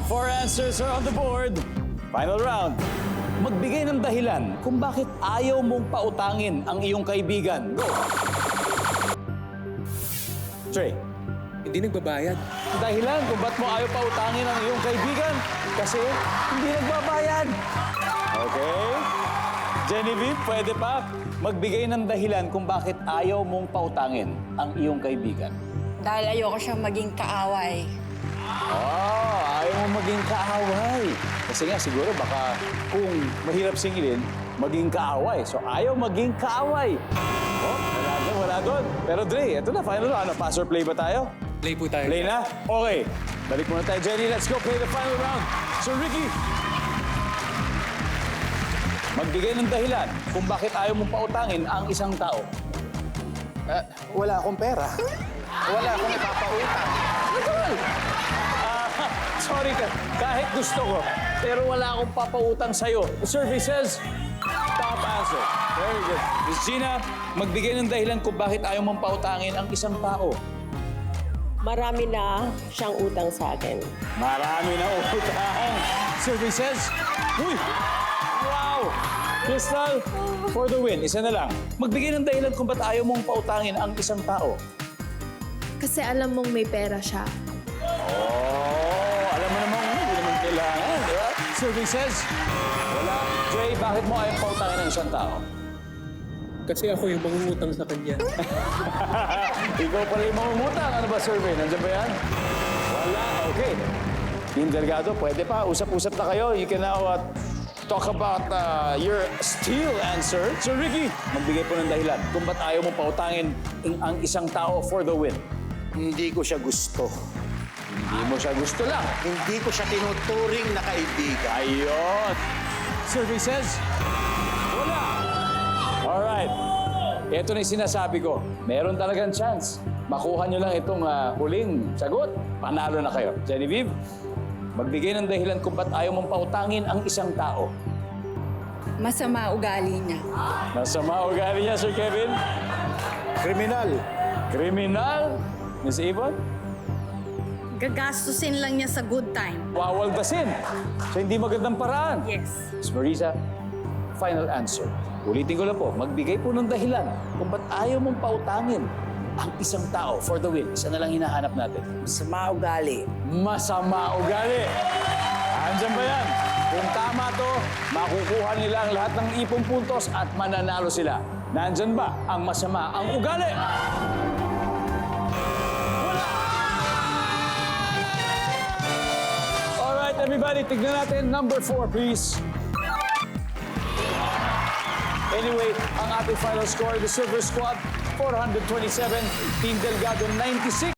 Four answers are on the board. Final round. Magbigay ng dahilan kung bakit ayaw mong pautangin ang iyong kaibigan. Go! Trey. Hindi nagbabayad. Dahilan kung ba't mo ayaw pautangin ang iyong kaibigan? Kasi hindi nagbabayad. Okay? Genevieve, pwede pa magbigay ng dahilan kung bakit ayaw mong pautangin ang iyong kaibigan. Dahil ayoko siyang maging kaaway. Oh, ayaw mo maging kaaway. Kasi nga, siguro baka kung mahirap singilin, maging kaaway. So, ayaw maging kaaway. Oh, wala doon. Pero Dre, ito na, final round. Pass or play ba tayo? Play po tayo. Play na? Okay. Balik muna tayo, Jenny. Let's go play the final round. So, Ricky, magbigay ng dahilan kung bakit ayaw mong pautangin ang isang tao. Wala akong pera. Wala akong ipapautang. Sorry ka, kahit gusto ko, pero wala akong papautang sa'yo. The survey says, top answer. Very good. Miss Gina, magbigay ng dahilan kung bakit ayaw mong pautangin ang isang tao. Marami na siyang utang sa akin. Marami na utang. Survey says, uy! Wow! Crystal, for the win. Isa na lang. Magbigay ng dahilan kung ba't ayaw mong pautangin ang isang tao. Kasi alam mong may pera siya. Oh, alam mo naman, hindi naman kailangan, di ba? Survey says, wala. Trey, bakit mo ayaw pautangin ang isang tao? Kasi ako yung mangungutang sa kanya. Ikaw pala yung mangungutang. Ano ba survey? Nandiyan ba yan? Wala. Okay. Team Delgado, pwede pa. Usap-usap na kayo. You can now talk about your steal answer. So Ricky, magbigay po ng dahilan kung ba't ayaw mo pautangin ang isang tao for the win. Hindi ko siya gusto. Hindi mo siya gusto lang. Hindi ko siya tinuturing na kaibigan. Ayun. Survey says, wala. Alright. Ito na yung sinasabi ko. Meron talagang chance. Makuha nyo lang itong huling sagot. Panalo na kayo. Genevieve, magbigay ng dahilan kung ba't ayaw mong pautangin ang isang tao. Masama ugali niya. Masama ugali niya, Sir Kevin. Kriminal. Kriminal. Miss Yvonne, Gagastusin lang niya sa good time. wawaldasin. So hindi magandang paraan. Yes. Miss Marisa, final answer. Ulitin ko lang po, magbigay po ng dahilan kung ba't ayaw mong pautangin ang isang tao for the win. Isa na lang hinahanap natin. Masama ugali. Masama ugali. Andyan ba yan? Kung tama to, makukuha nila ang lahat ng ipong puntos at mananalo sila. Nandyan ba ang masama ang ugali? Wala! Alright, everybody, tignan natin. Number 4, please. Anyway, ang ating final score, the Silver Squad, 427. Team Delgado, 96.